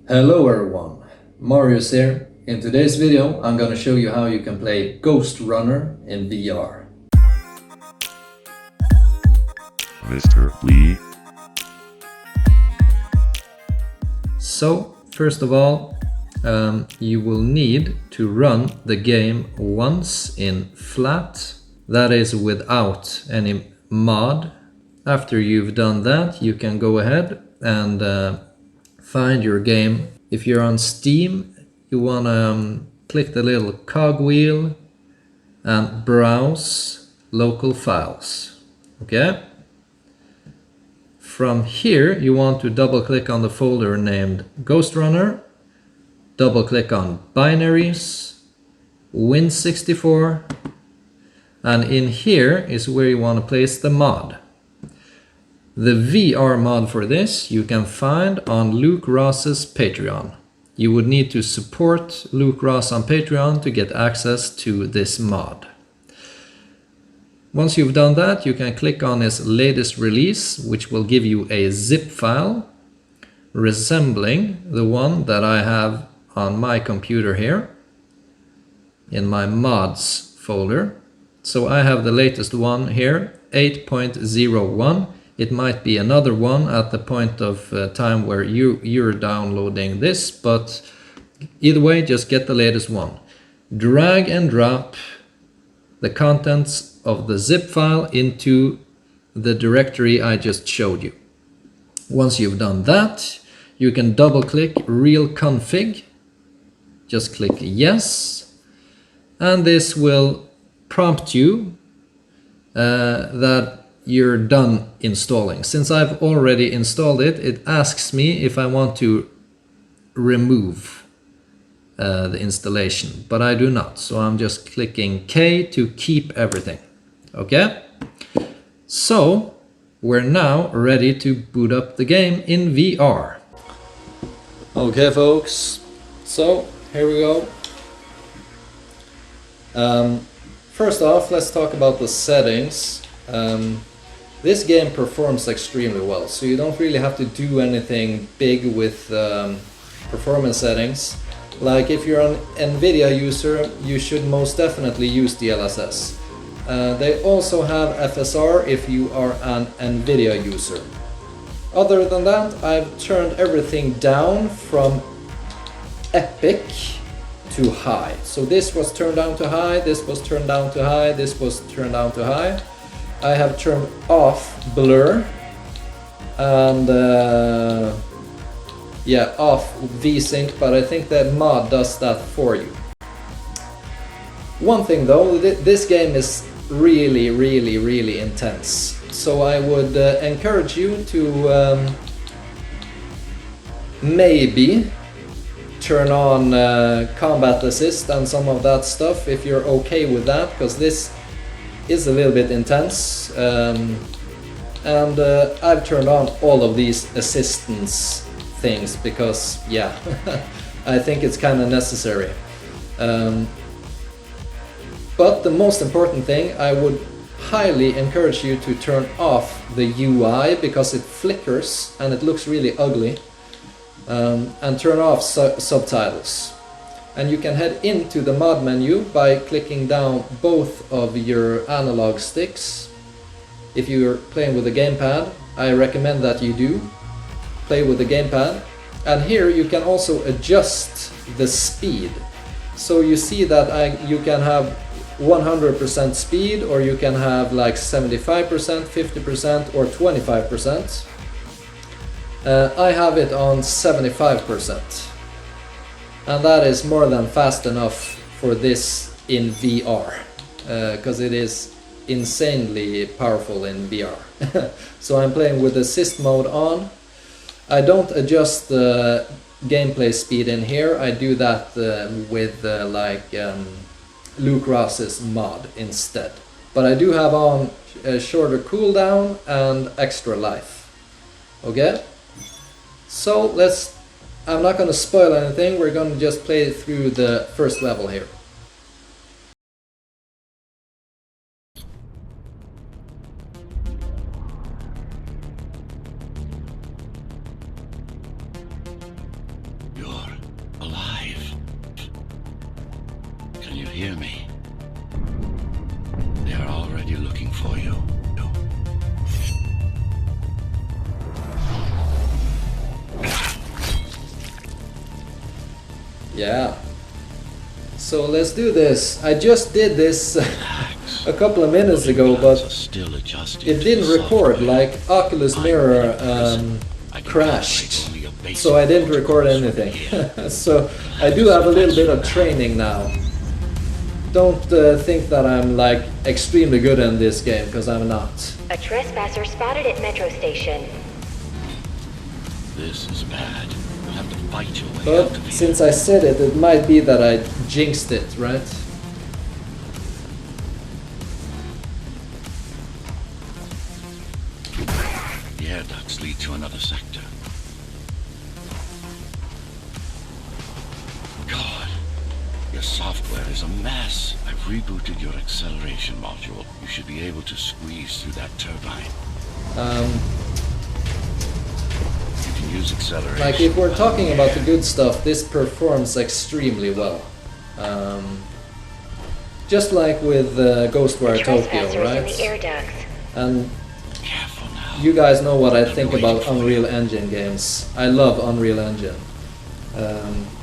Hello everyone, Marius here. In today's video I'm gonna show you how you can play Ghostrunner in VR. Mr. Lee. So first of all, you will need to run the game once in flat, that is without any mod. After you've done that, you can go ahead and find your game. If you're on Steam, you want to click the little cogwheel and browse local files. Okay? From here, you want to double click on the folder named Ghostrunner, double click on binaries, Win64, and in here is where you want to place the mod. The VR mod for this you can find on Luke Ross's Patreon. You would need to support Luke Ross on Patreon to get access to this mod. Once you've done that, you can click on his latest release, which will give you a zip file resembling the one that I have on my computer here in my mods folder. So I have the latest one here, 8.01. It might be another one at the point of time where you're downloading this, but either way, just get the latest one. Drag and drop the contents of the zip file into the directory I just showed you. Once you've done that, you can double click Real Config. Just click yes, and this will prompt you that you're done installing. Since I've already installed it, it asks me if I want to remove the installation, but I do not. So I'm just clicking K to keep everything. Okay? So we're now ready to boot up the game in VR. Okay folks, so here we go. First off, let's talk about the settings. This game performs extremely well, so you don't really have to do anything big with performance settings. Like if you're an NVIDIA user, you should most definitely use DLSS. They also have FSR if you are an NVIDIA user. Other than that, I've turned everything down from epic to high. So this was turned down to high, this was turned down to high, this was turned down to high. I have turned off blur and off VSync, but I think that mod does that for you. One thing though, this game is really intense, so I would encourage you to maybe turn on combat assist and some of that stuff if you're okay with that, because this is a little bit intense, and I've turned on all of these assistance things because yeah, I think it's kind of necessary. But the most important thing, I would highly encourage you to turn off the UI because it flickers and it looks really ugly, and turn off subtitles. And you can head into the mod menu by clicking down both of your analog sticks. If you're playing with a gamepad, I recommend that you do play with the gamepad. And here you can also adjust the speed. So you see that you can have 100% speed, or you can have like 75%, 50% or 25%. I have it on 75%. And that is more than fast enough for this in VR, because it is insanely powerful in VR. So I'm playing with assist mode on. I don't adjust the gameplay speed in here. I do that with Luke Ross's mod instead. But I do have on a shorter cooldown and extra life. Okay? So I'm not going to spoil anything, we're going to just play through the first level here. hear me? They are already looking for you. Yeah. So let's do this. I just did this a couple of minutes ago, but it didn't record, like Oculus Mirror crashed. So I didn't record anything. So I do have a little bit of training now. Don't think that I'm like extremely good in this game, because I'm not. A trespasser spotted at Metro Station. This is bad. You'll have to fight your way But out of here. since I said it, it might be that I jinxed it, right? The air ducts lead to another sector. God, your software is a mess. I've rebooted your acceleration module. You should be able to squeeze through that turbine. You can use acceleration. Like, if we're talking about the good stuff, this performs extremely well. Just like with Ghostwire Tokyo, Trespassers in right? the air ducts. And Careful now. you guys know what I think about Unreal Engine games. I love Unreal Engine.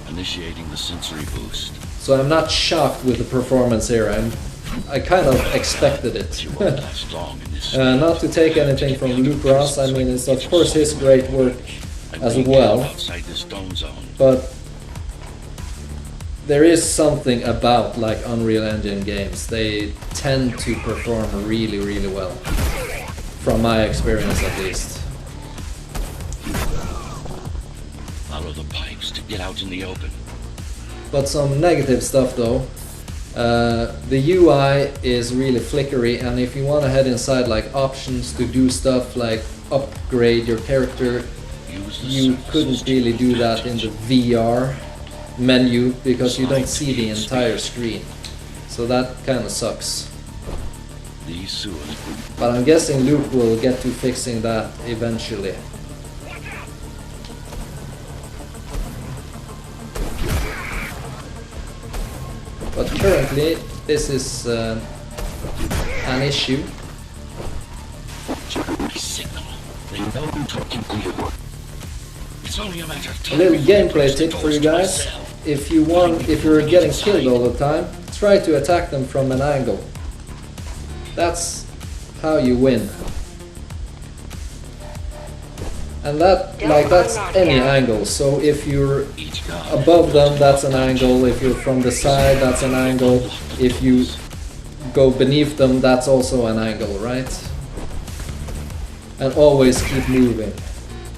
Initiating the sensory boost. So I'm not shocked with the performance here. I kind of expected it. You won't last long in this. Not to take anything from Luke Ross, I mean, it's of course his great work as well, Outside this dome zone. but there is something about like Unreal Engine games. They tend to perform really, really well, from my experience at least. Follow the pipes to get out in the open. But some negative stuff though. The UI is really flickery, and if you want to head inside like options to do stuff like upgrade your character, Use the you surfaces couldn't to really do your that in advantage. the VR menu because you don't see the entire screen. So that kind of sucks. These sewers. But I'm guessing Luke will get to fixing that eventually. But currently, this is an issue. Signal. They know I'm talking to you. It's only a matter of A time. little before I gameplay close the tip for doors you to guys. myself. If you're getting killed all the time, try to attack them from an angle. That's how you win. And that's any angle. So if you're Each gun above them, that's an angle. If you're from the side, that's an angle. If you go beneath them, that's also an angle, right? And always keep moving.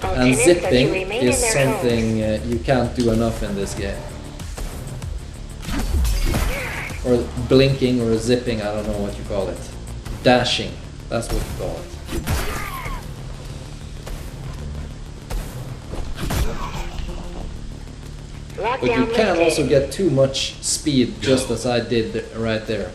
And Lieutenants are to zipping remain is in their something you can't do enough in this game. Or blinking or zipping, I don't know what you call it. Dashing, that's what you call it. But you Lockdown can also lifted. get too much speed, just as I did right there.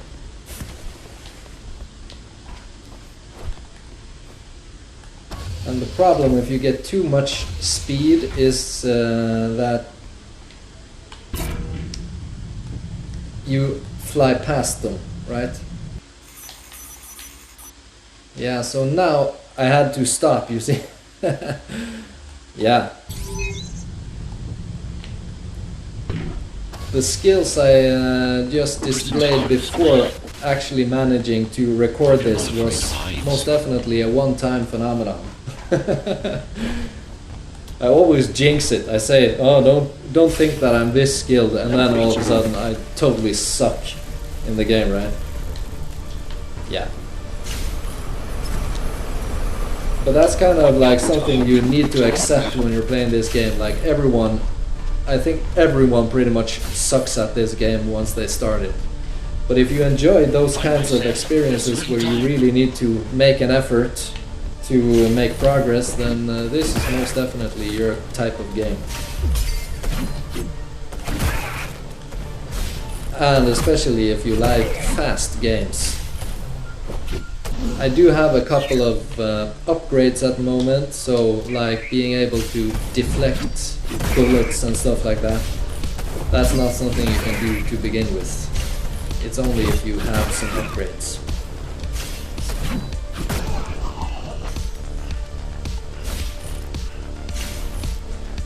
And the problem if you get too much speed is that you fly past them, right? Yeah, so now I had to stop, you see. Yeah. The skills I just displayed before actually managing to record this was most definitely a one-time phenomenon. I always jinx it. I say, oh, don't think that I'm this skilled, and then all of a sudden I totally suck in the game, right? Yeah. But that's kind of like something you need to accept when you're playing this game. Like everyone, I think everyone pretty much sucks at this game once they start it. But if you enjoy those kinds of experiences where you really need to make an effort to make progress, then this is most definitely your type of game. And especially if you like fast games. I do have a couple of upgrades at the moment, so like being able to deflect bullets and stuff like that. That's not something you can do to begin with. It's only if you have some upgrades.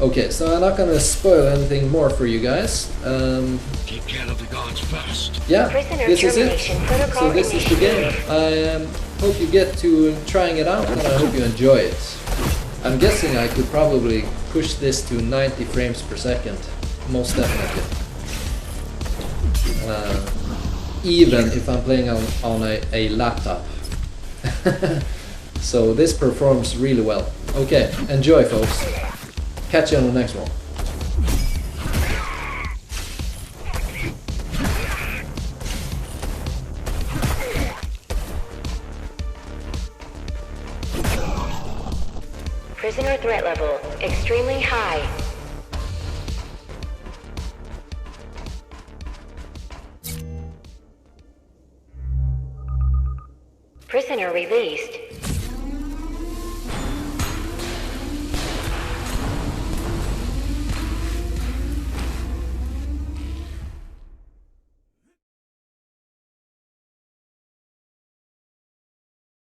Okay, so I'm not gonna spoil anything more for you guys. Take care of the guards first. Yeah, Prisoner this is it. termination protocol So this is the game. initiated. I hope you get to trying it out, and I hope you enjoy it. I'm guessing I could probably push this to 90 frames per second, most definitely. Even if I'm playing on a laptop. So this performs really well. Okay, enjoy folks. Catch you on the next one. Prisoner threat level extremely high. Prisoner released.